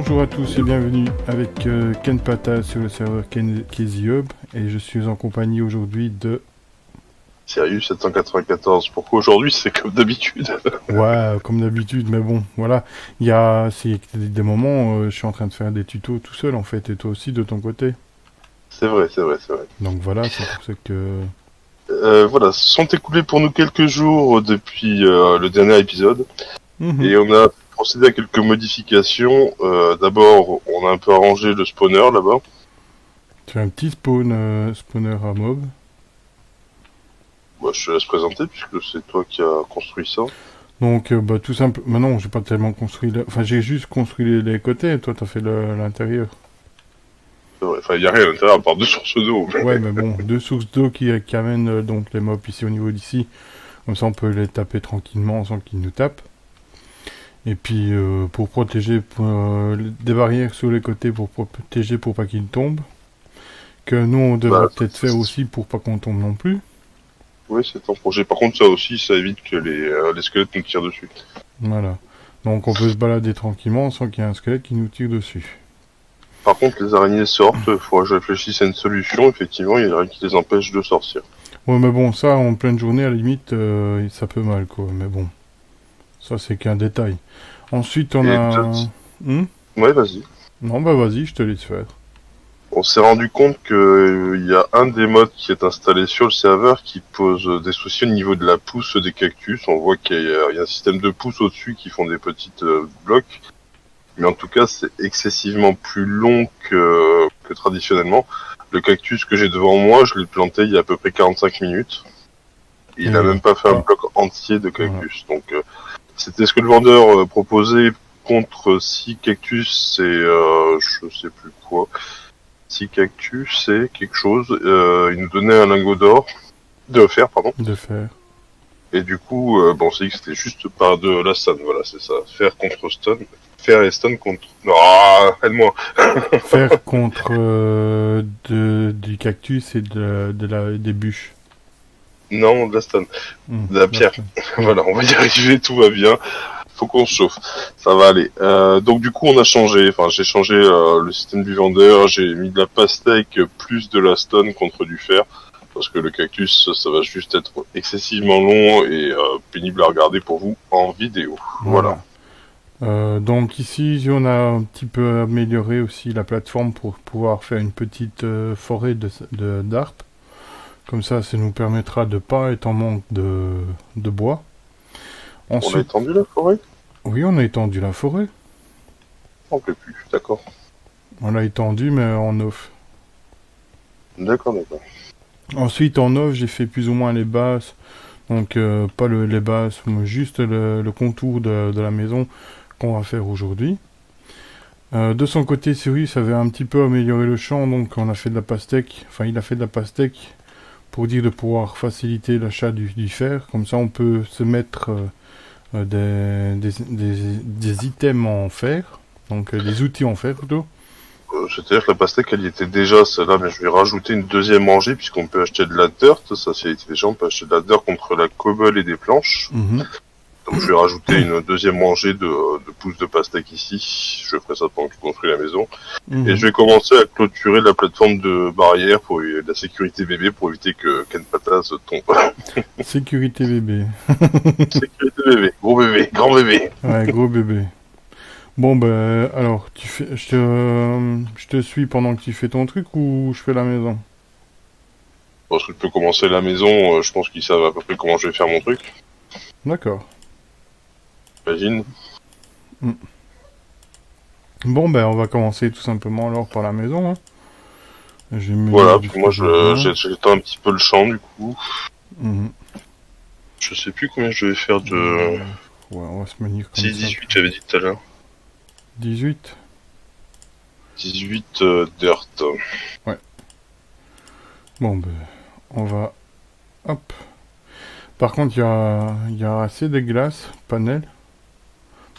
Bonjour à tous et bienvenue avec Ken Pata sur le serveur Casey Hub et je suis en compagnie aujourd'hui de... Sirius 794. Pourquoi aujourd'hui c'est comme d'habitude? Ouais, comme d'habitude, mais bon, voilà. C'est des moments, je suis en train de faire des tutos tout seul en fait, et toi aussi de ton côté. C'est vrai, c'est vrai, c'est vrai. Donc voilà, c'est pour ça que... Voilà, sont écoulés pour nous quelques jours depuis le dernier épisode Mhm. et on a procédé à quelques modifications. D'abord, on a un peu arrangé le spawner là-bas. Tu as un petit spawner à mob. Bah, je te laisse présenter puisque c'est toi qui as construit ça. Donc, bah, tout simple. Maintenant, j'ai pas tellement construit. Enfin, j'ai juste construit les côtés. Et toi, t'as fait l'intérieur. C'est vrai. Enfin, il n'y a rien à l'intérieur à part deux sources d'eau. Ouais, mais bon, deux sources d'eau qui amènent donc les mobs ici au niveau d'ici. Comme ça, on peut les taper tranquillement sans qu'ils nous tapent. Et puis, pour protéger des barrières sur les côtés pour protéger pour pas qu'ils tombent. Que nous, on devrait Bah, peut-être faire aussi pour pas qu'on tombe non plus. oui, c'est un projet. Par contre, ça aussi, ça évite que les squelettes nous tirent dessus. Voilà. Donc, on peut se balader tranquillement sans qu'il y ait un squelette qui nous tire dessus. Par contre, les araignées sortent, il faudra que je réfléchisse à une solution. Effectivement, il y a rien qui les empêche de sortir. Ouais, mais bon, ça, en pleine journée, à la limite, ça peut mal, quoi. Mais bon, ça, c'est qu'un détail. Ensuite, on Et a... Hmm. ouais, vas-y. Non, bah vas-y, je te laisse faire. On s'est rendu compte que y a un des mods qui est installé sur le serveur qui pose des soucis au niveau de la pousse des cactus. On voit qu'il y a un système de pousse au-dessus qui font des petites blocs. Mais en tout cas, c'est excessivement plus long que traditionnellement. Le cactus que j'ai devant moi, je l'ai planté il y a à peu près 45 minutes. Il a Et même pas fait un ouais, bloc entier de voilà. cactus. Donc, c'était ce que le vendeur proposait contre 6 cactus et je sais plus quoi. 6 cactus, c'est quelque chose. Il nous donnait un lingot d'or, de fer, pardon. De faire. Et du coup, bon, on s'est dit que c'était juste par de la stun, voilà, c'est ça. Fer contre stun. Fer et stun contre... Ah, aide-moi. Faire contre du cactus et des bûches. Non, de la stun. De la Là, pierre. ouais. Voilà, on va y arriver, tout va bien. Faut qu'on se chauffe. Ça va aller. Donc du coup, on a changé. Enfin, j'ai changé le système du vendeur. J'ai mis de la pastèque plus de la stone contre du fer. Parce que le cactus, ça va juste être excessivement long et pénible à regarder pour vous en vidéo. Voilà. Voilà. Donc ici, on a un petit peu amélioré aussi la plateforme pour pouvoir faire une petite forêt d'arbres. Comme ça nous permettra de pas être en manque de bois. On a Ensuite, étendu la forêt? oui, on a étendu la forêt. On peut plus. D'accord. On l'a étendu, mais en off. D'accord, d'accord. Ensuite, en off, j'ai fait plus ou moins les bases. Donc, pas les bases, mais juste le contour de la maison qu'on va faire aujourd'hui. De son côté, Cyrus avait un petit peu amélioré le champ, donc on a fait de la pastèque. Enfin, il a fait de la pastèque pour dire de pouvoir faciliter l'achat du fer. Comme ça, on peut se mettre des items en fer. Donc, des outils en fer plutôt. C'est-à-dire que la pastèque, elle y était déjà, celle-là, mais je vais rajouter une deuxième rangée, puisqu'on peut acheter de la dirt, ça c'est déjà, on peut acheter de la dirt contre la cobble et des planches. Mhm. Donc je vais rajouter une deuxième rangée de pousses de pastèque ici, je ferai ça pendant que je construis la maison. Et Mhm. je vais commencer à clôturer la plateforme de barrière pour la sécurité bébé, pour éviter que Ken Patas tombe. Sécurité bébé. Sécurité bébé, gros bébé, grand bébé. Ouais, gros bébé. Bon, ben, alors, je te suis pendant que tu fais ton truc ou je fais la maison? Parce que tu peux commencer la maison, je pense qu'ils savent à peu près comment je vais faire mon truc. D'accord. Imagine. Mm. Bon, ben, on va commencer tout simplement alors par la maison. Hein. Je vais Voilà, munir de puis ce que moi j'ai besoin. j'étends un petit peu le champ du coup. Mhm. Je sais plus combien je vais faire de... Ouais, on va se munir comme Si, ça. 18 j'avais dit tout à l'heure. 18. 18 dirt. Ouais. Bon, ben, on va... Hop. Par contre, il y a assez de glace, panel.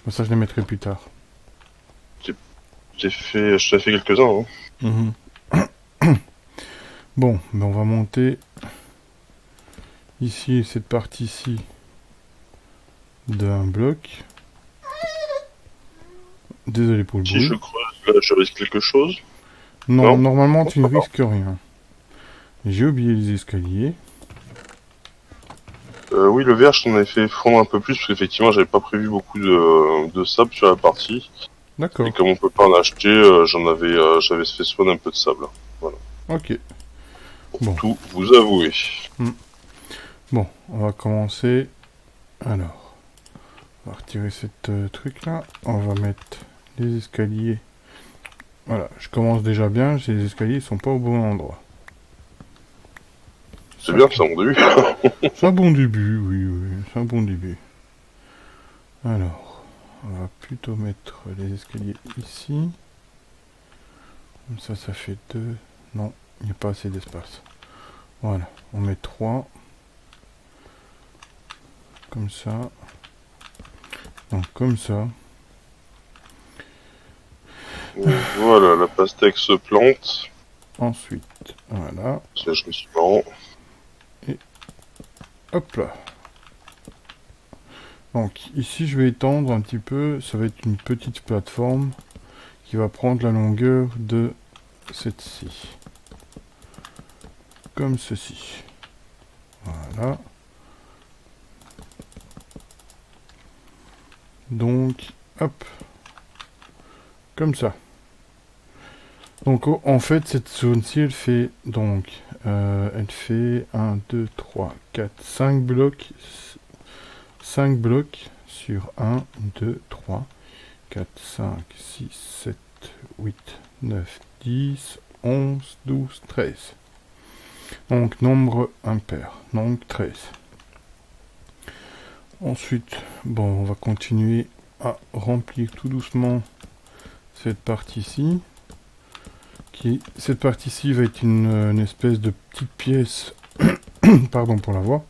Bon, ça, je les mettrai plus tard. Je t'ai fait quelques-uns, hein. Mhm. Bon, ben, on va monter ici, cette partie-ci d'un bloc. Désolé pour le Si je bruit. creuse Là, je risque quelque chose. Non, Non. normalement Bon, tu ne ça va. risques rien. J'ai oublié les escaliers. Oui, le verre, je t'en avais fait fondre un peu plus, parce qu'effectivement, j'avais pas prévu beaucoup de sable sur la partie. Et D'accord. comme on peut pas en acheter, j'avais fait spawn un peu de sable. Voilà. Ok. Pour Bon. tout vous avouer. Bon, on va commencer. Alors, on va retirer cette truc là. On va mettre les escaliers. Voilà, je commence déjà bien. Les escaliers ils sont pas au bon endroit. C'est Ça, bien, ça, mon début. c'est un bon début, oui, oui, c'est un bon début. Alors, on va plutôt mettre les escaliers ici. Comme ça fait 2. Non, il n'y a pas assez d'espace. Voilà, on met 3. Comme ça. Donc, comme ça. Voilà, la pastèque se plante. Ensuite, voilà. Ça, je me suis marrant. Hop là. Donc, ici, je vais étendre un petit peu. Ça va être une petite plateforme qui va prendre la longueur de cette-ci. Comme ceci. Voilà. Donc, hop. Comme ça. Donc, en fait, cette zone-ci, elle fait donc... elle fait 1, 2, 3, 4, 5 blocs. 5 blocs sur 1, 2, 3, 4, 5, 6, 7, 8, 9, 10, 11, 12, 13. Donc, nombre impair. Donc, 13. Ensuite, bon, on va continuer à remplir tout doucement cette partie-ci. Cette partie-ci va être une espèce de petite pièce, pardon pour la voix,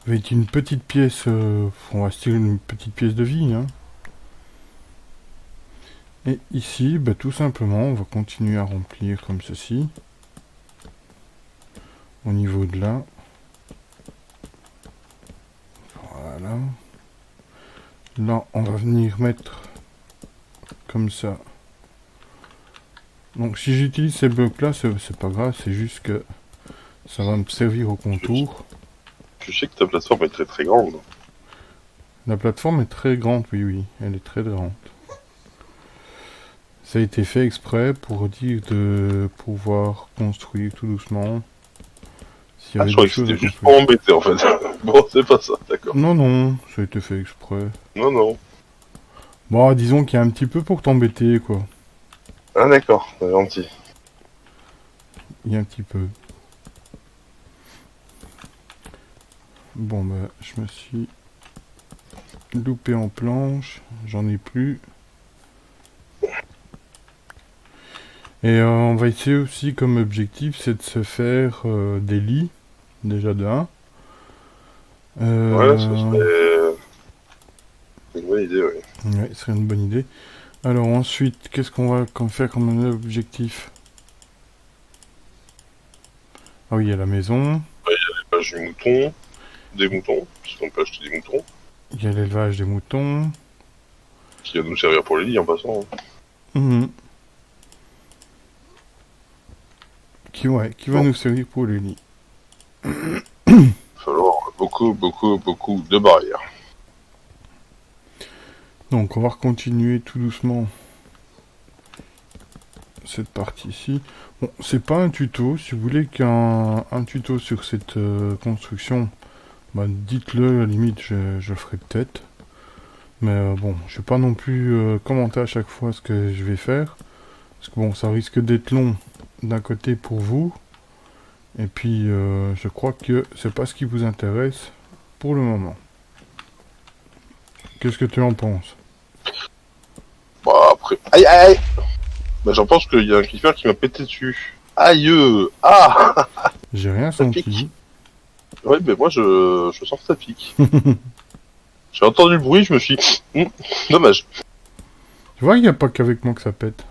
va être une petite pièce, on va styler une petite pièce de vie. Hein. Et ici, bah, tout simplement, on va continuer à remplir comme ceci. Au niveau de là. Voilà. Là, on va venir mettre comme ça. Donc si j'utilise ces blocs-là, c'est pas grave, c'est juste que ça va me servir au contour. Tu sais que ta plateforme est très très grande. La plateforme est très grande, oui, oui, elle est très grande. Ça a été fait exprès pour dire de pouvoir construire tout doucement. S'il y Ah, avait je des croyais que choses à c'était juste construire. pour embêter en fait. Bon, c'est pas ça, d'accord. Non, non, ça a été fait exprès. Non, non. Bon, disons qu'il y a un petit peu pour t'embêter, quoi. Ah, d'accord, c'est gentil. Il y a un petit peu. Bon, bah, je me suis loupé en planche. J'en ai plus. Et on va essayer aussi comme objectif, c'est de se faire des lits, déjà de 1. Ouais, ça serait une bonne idée, oui. Ouais, ce serait une bonne idée. Alors ensuite, qu'est-ce qu'on va faire comme objectif? Ah oui, il y a la maison, L'élevage du mouton, des moutons, parce qu'on peut acheter des moutons, il y a l'élevage des moutons. qui va nous servir pour les lits en passant. Mhm. Qui va Bon, nous servir pour les lits. il va falloir beaucoup, beaucoup, beaucoup de barrières. Donc on va continuer tout doucement cette partie-ci. Bon, c'est pas un tuto. Si vous voulez qu'un tuto sur cette construction, bah, dites-le, à la limite, je le ferai peut-être. Mais bon, je vais pas non plus commenter à chaque fois ce que je vais faire. Parce que bon, ça risque d'être long d'un côté pour vous. Et puis, je crois que c'est pas ce qui vous intéresse pour le moment. Qu'est-ce que tu en penses? Bah, après. Aïe, aïe, aïe. Bah, j'en pense qu'il y a un creeper qui m'a pété dessus. Aïe. Ah. J'ai rien Ça pique. senti. Ouais, mais moi, je sens que ça pique. J'ai entendu le bruit, je me suis dit, dommage. Tu vois, il n'y a pas qu'avec moi que ça pète.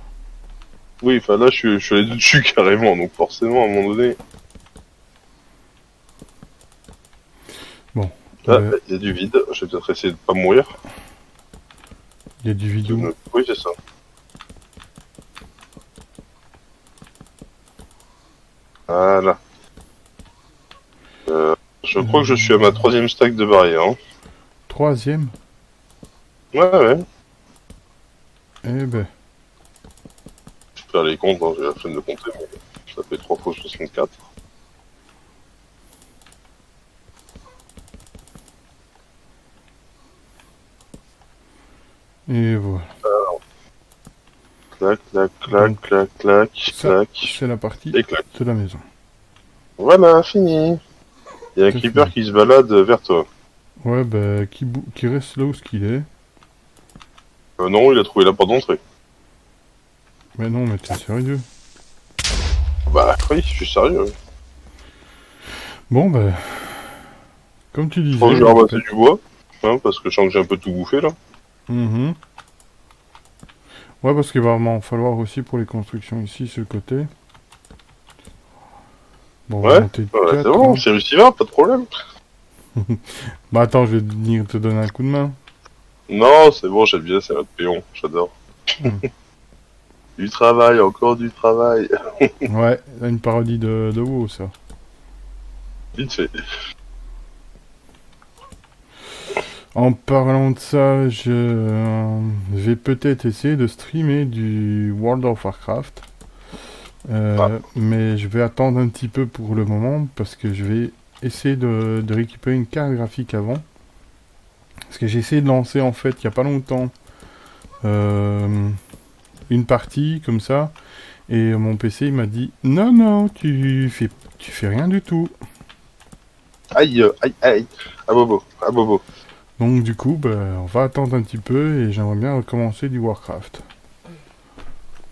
Oui, enfin là, je suis allé dessus carrément, donc forcément, à un moment donné... Bon. Là, il y a du vide, je vais peut-être essayer de pas mourir. Il y a du vidou. Oui, c'est ça. Voilà. Je crois que je suis à ma troisième stack de barrière. Hein. Troisième. Ouais, ouais. Eh ben. Je vais faire les comptes, hein, j'ai la flemme de compter. Mais ça fait 3 fois 64. Et voilà. Clac, clac, clac, Donc, clac, clac, ça, clac. c'est la partie Et clac. de la maison. Voilà, fini. Il y a un C'est creeper fini. qui se balade vers toi. Ouais, bah, qui reste là où ce qu'il est. Non, il a trouvé la porte d'entrée. Mais non, mais t'es sérieux? Bah oui, je suis sérieux. Bon, bah, comme tu Je crois que disais, je vais en ramasser fait. du bois. Hein, parce que je sens que j'ai un peu tout bouffé là. Mhm. Ouais, parce qu'il va vraiment falloir aussi pour les constructions ici, sur le côté. Bon, on va Ouais, monter de ouais, c'est 4, bon, hein. c'est Lucifer, pas de problème. Bah attends, je vais venir te donner un coup de main. Non, c'est bon, j'aime bien, c'est notre péon, j'adore. Hmm. Du travail, encore du travail. Ouais, une parodie de WoW, ça. Vite fait. En parlant de ça, je vais peut-être essayer de streamer du World of Warcraft. Ah, Mais je vais attendre un petit peu pour le moment parce que je vais essayer de récupérer une carte graphique avant. Parce que j'ai essayé de lancer en fait il n'y a pas longtemps une partie comme ça. Et mon PC il m'a dit non, non, tu fais rien du tout. aïe, aïe, aïe. Ah bobo, ah bobo. Donc du coup, bah, on va attendre un petit peu et j'aimerais bien recommencer du Warcraft.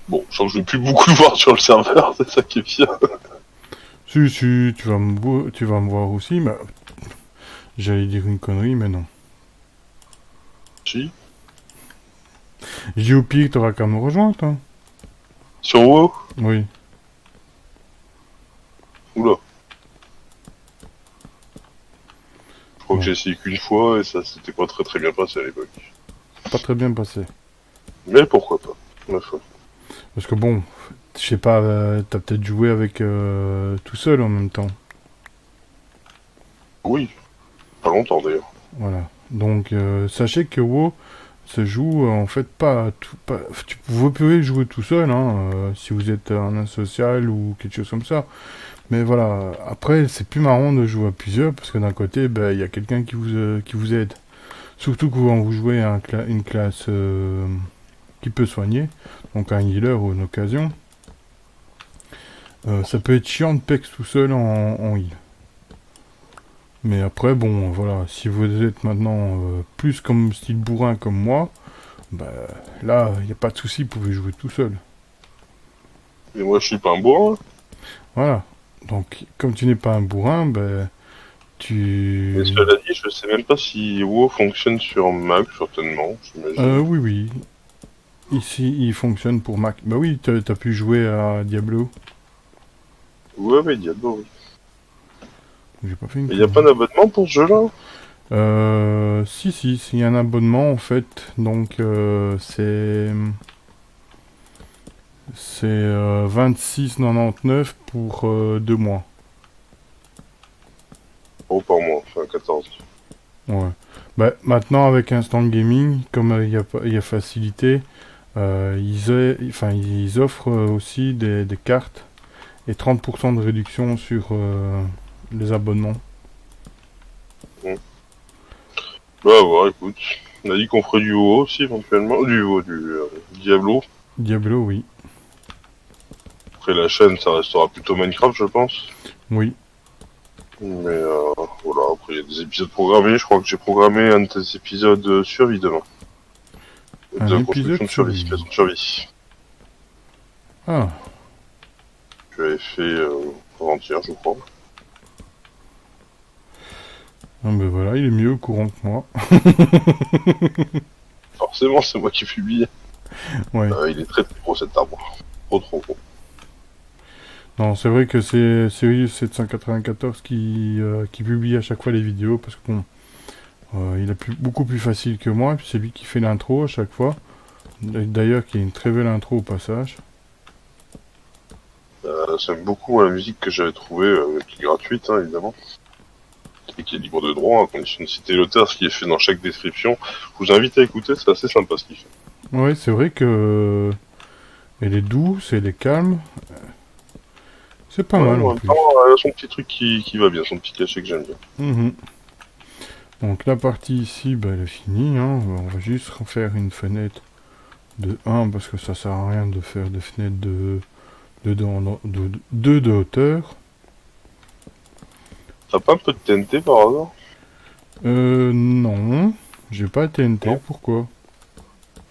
Bon, je sens que je vais plus beaucoup le voir sur le serveur, c'est ça qui est bien. Si, si, tu vas me voir aussi, mais j'allais dire une connerie, mais non. Si. J'ai dit au pire, t'auras qu'à me rejoindre, hein. Sur WoW. Oui. Oula. Je crois Bon, que j'ai essayé qu'une fois et ça s'était pas très très bien passé à l'époque. pas très bien passé. Mais pourquoi pas, ma foi. Parce que bon, je sais pas, t'as peut-être joué avec tout seul en même temps. Oui, pas longtemps d'ailleurs. Voilà. Donc, sachez que WoW se joue en fait pas tout. Vous pouvez jouer tout seul, hein, si vous êtes un social ou quelque chose comme ça. Mais voilà, après, c'est plus marrant de jouer à plusieurs parce que d'un côté, ben, il y a quelqu'un qui vous aide. Surtout quand vous jouez à une classe qui peut soigner, donc un healer ou une occasion. Ça peut être chiant de pex tout seul en heal. Mais après, bon, voilà, si vous êtes maintenant plus comme style bourrin comme moi, bah là, il n'y a pas de souci, vous pouvez jouer tout seul. Et moi je suis pas un bourrin. Voilà. Donc, comme tu n'es pas un bourrin, bah, Mais tu... cela dit, je sais même pas si WoW fonctionne sur Mac, certainement, j'imagine. Oui, oui. Ici, il fonctionne pour Mac. Bah oui, t'as pu jouer à Diablo. Ouais, mais Diablo, oui. J'ai pas fait une Et y a pas connerie. d'abonnement pour ce jeu-là? Si, si, il y a un abonnement en fait. Donc, c'est 26,99 pour 2 mois. Oh, par mois, enfin 14. Ouais. Bah, maintenant, avec Instant Gaming, comme il y a facilité, ils offrent aussi des cartes et 30% de réduction sur les abonnements. Bah, ouais, écoute. On a dit qu'on ferait du WoW aussi, éventuellement. Du WoW, du Diablo. Diablo, oui. Après, la chaîne, ça restera plutôt Minecraft, je pense. Oui. Mais voilà, après, il y a des épisodes programmés. Je crois que j'ai programmé un de tes épisodes survie demain. Un De épisode construction de sur survie, vie. création de survie. Ah, Tu avais fait avant-hier, je crois. ah ben voilà, il est mieux au courant que moi. Forcément, c'est moi qui publie. Ouais. Il est très très gros cet arbre. Trop trop gros. Non, c'est vrai que c'est Sirius 794 qui publie à chaque fois les vidéos parce que bon, il est beaucoup plus facile que moi, et puis c'est lui qui fait l'intro à chaque fois. D'ailleurs, qui est une très belle intro au passage. J'aime beaucoup la musique que j'avais trouvée, qui est gratuite, hein, évidemment. Et qui est libre de droit, à condition de citer l'auteur, ce qui est fait dans chaque description. Je vous invite à écouter, c'est assez sympa ce qu'il fait. Ouais, c'est vrai que elle est douce, elle est calme. C'est pas Ouais, mal en en même plus. temps, son petit truc qui va bien, son petit cachet que j'aime bien. Mhm. Donc la partie ici, bah, elle est finie. Hein. On va juste refaire une fenêtre de 1 parce que ça sert à rien de faire des fenêtres de 2 de hauteur. T'as pas un peu de TNT par hasard? Non. J'ai pas TNT, Non. pourquoi?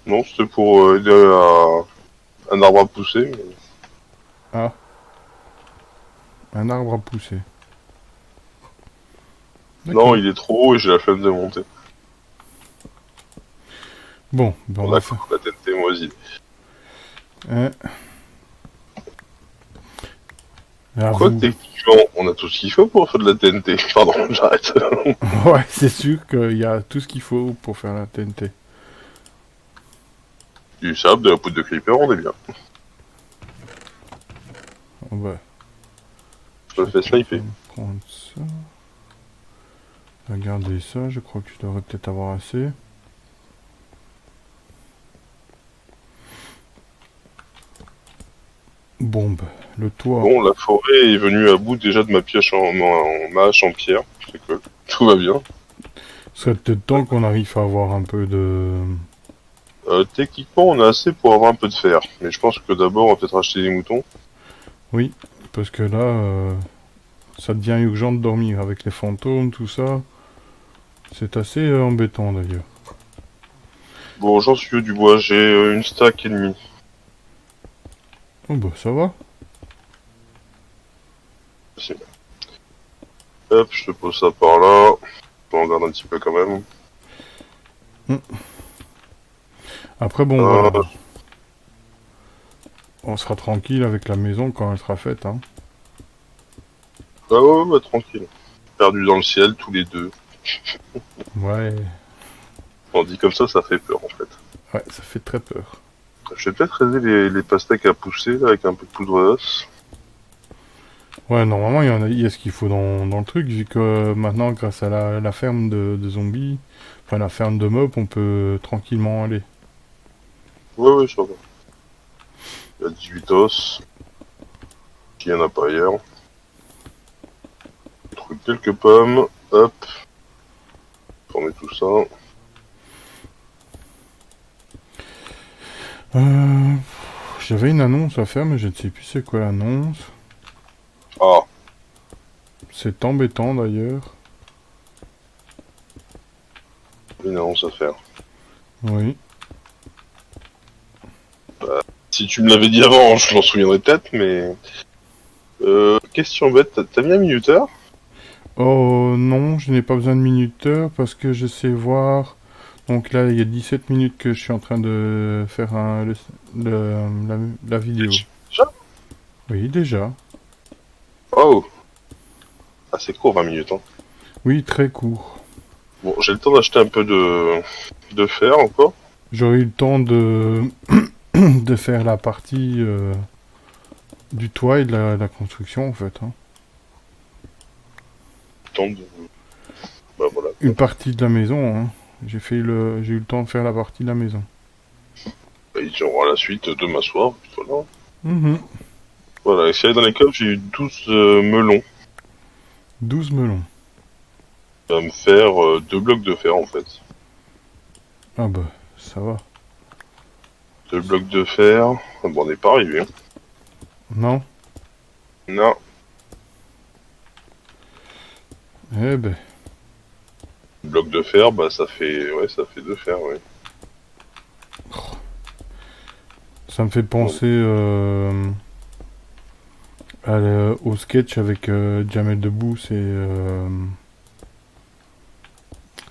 Non, c'était pour aider un arbre à pousser. Ah, un arbre à pousser. Non, D'accord. il est trop haut et j'ai la flemme de monter. Bon, ben on On va a faire. la TNT moisie. Hein. À Quoi, vous. techniquement, on a tout ce qu'il faut pour faire de la TNT. Pardon, j'arrête. Ouais, c'est sûr qu'il y a tout ce qu'il faut pour faire la TNT. Du sable, de la poudre de creeper, on est bien. On va Je me fais sniper. prendre ça. Regardez ça, je crois que je devrais peut-être avoir assez. Bombe, le toit. Bon, la forêt est venue à bout déjà de ma pioche ma hache en pierre. C'est cool. Tout va bien. Ce serait peut-être temps qu'on arrive à avoir un peu de... Techniquement, on a assez pour avoir un peu de fer. Mais je pense que d'abord, on va peut-être acheter des moutons. Oui, parce que là, ça devient urgent de dormir avec les fantômes, tout ça. C'est assez embêtant d'ailleurs. Bon, j'en suis du bois. J'ai une stack et demie. Oh bah ça va. Hop, je te pose ça par là. On regarde un petit peu quand même. Après bon, Euh, on sera tranquille avec la maison quand elle sera faite. Hein. Ah ouais, bah tranquille. Perdu dans le ciel, tous les deux. Ouais, On dit comme ça fait peur en fait. ouais, ça fait très peur. Je vais peut-être aider les pastèques à pousser là, avec un peu de poudre d'os. Ouais, normalement il y a ce qu'il faut dans le truc, vu que maintenant grâce à la ferme de zombies, enfin la ferme de mobs, on peut tranquillement aller. Ouais, ouais, ça va. Il y a 18 os. Qu'il n'y en a pas ailleurs. Je trouve quelques pommes. Hop. On met tout ça. Euh, J'avais une annonce à faire, mais je ne sais plus c'est quoi l'annonce. Ah, C'est embêtant d'ailleurs. une annonce à faire. Oui. Si tu me l'avais dit avant, je m'en souviendrais peut-être, mais... question bête, t'as mis un minuteur? Oh non, je n'ai pas besoin de minuteur parce que je sais voir. Donc là, il y a 17 minutes que je suis en train de faire la vidéo. Déjà? Oui, déjà. Oh. Ah, c'est court, 20 minutes, hein. Oui, très court. Bon, j'ai le temps d'acheter un peu de fer encore. J'aurai eu le temps de, de faire la partie du toit et de la construction en fait. Hein. Temps de... Bah voilà. Une partie de la maison. Hein. J'ai eu le temps de faire la partie de la maison. Bah, il y aura la suite demain soir, puis voilà. Mhm. Voilà, et si elle est dans les coffres, j'ai eu 12 melons. 12 melons. Ça va me faire 2 blocs de fer, en fait. Ah bah, ça va. 2 blocs de fer. Ah, bon, on n'est pas arrivé, hein. Non? Non. Eh ben, Bloc de fer, bah ça fait... Ouais, ça fait 2 fer, ouais. ça me fait penser au sketch avec Jamel Debbouze et...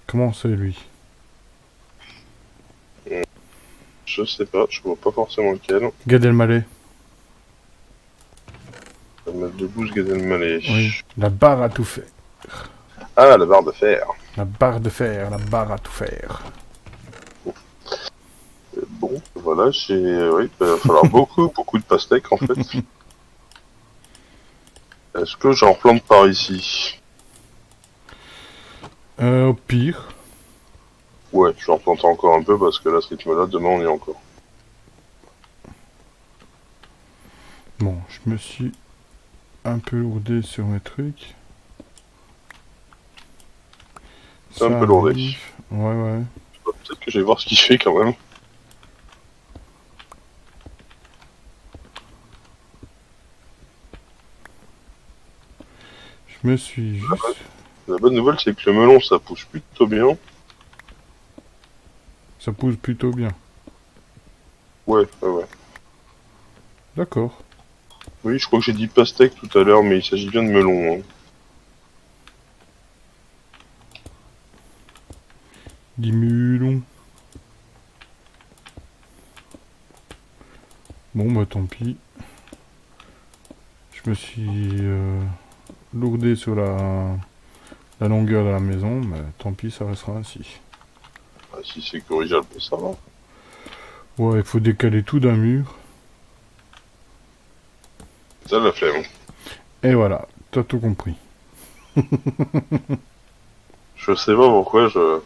comment c'est lui? Je sais pas, je vois pas forcément lequel. Gad Elmaleh. Ça va mettre de bouche Gad Elmaleh. Oui. La barre à tout faire. Ah, la barre de fer. La barre de fer, la barre à tout faire. Bon, voilà, j'ai... Oui, il va falloir beaucoup de pastèques, en fait. Est-ce que j'en replante par ici? Au pire. Ouais, je vais en replanter encore un peu parce que là, ce rythme-là, demain, on y est encore. Bon, je me suis un peu lourdé sur mes trucs. C'est un Ça peu lourdé. arrive. Ouais, ouais. Peut-être que je vais voir ce qu'il fait quand même. Je me suis juste... La bonne nouvelle, c'est que le melon, ça pousse plutôt bien. Ça pousse plutôt bien. Ouais, ouais, ouais. D'accord. Oui, je crois que j'ai dit pastèque tout à l'heure, mais il s'agit bien de melon. Hein. 10 mulons. Bon, bah tant pis. Je me suis lourdé sur la longueur de la maison, mais tant pis, ça restera ainsi. Ah, si c'est corrigeable, ça va. Ouais, il faut décaler tout d'un mur. Ça la flemme. Et voilà, t'as tout compris. Je sais pas pourquoi je...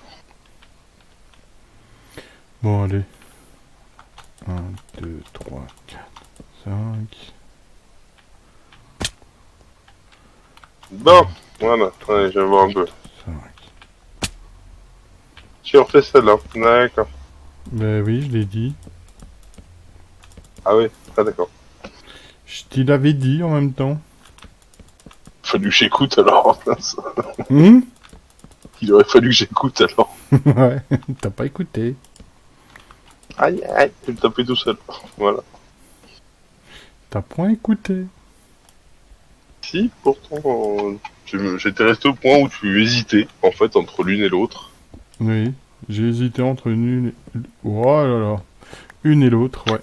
Bon, allez. 1, 2, 3, 4, 5. Bon, voilà. Allez, je vais voir un peu. 5. Tu refais celle-là. D'accord. Ben oui, je l'ai dit. Ah oui, ah d'accord. Je te l'avais dit en même temps. Fallu que j'écoute alors. Hum. Il aurait fallu que j'écoute alors. Ouais, t'as pas écouté. Aïe, aïe, je vais me taper tout seul. Voilà. T'as point écouté. Si, pourtant, j'étais resté au point où tu hésitais, en fait, entre l'une et l'autre. Oui, j'ai hésité entre une et... Oh là là. Une et l'autre, ouais.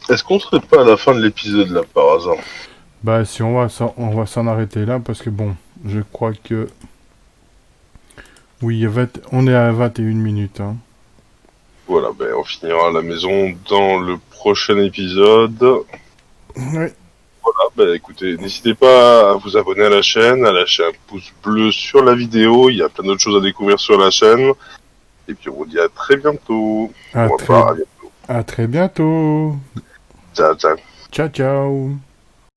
Est-ce qu'on serait pas à la fin de l'épisode, là, par hasard? Bah si on va s'en arrêter là parce que bon, je crois que... Oui, on est à 21 minutes. Hein. Voilà, ben, on finira la maison dans le prochain épisode. Ouais. Voilà, ben, écoutez, n'hésitez pas à vous abonner à la chaîne, à lâcher un pouce bleu sur la vidéo. Il y a plein d'autres choses à découvrir sur la chaîne. Et puis, on vous dit à très bientôt. À On va très, pas, à bientôt. à très bientôt. Ciao, ciao. Ciao, ciao.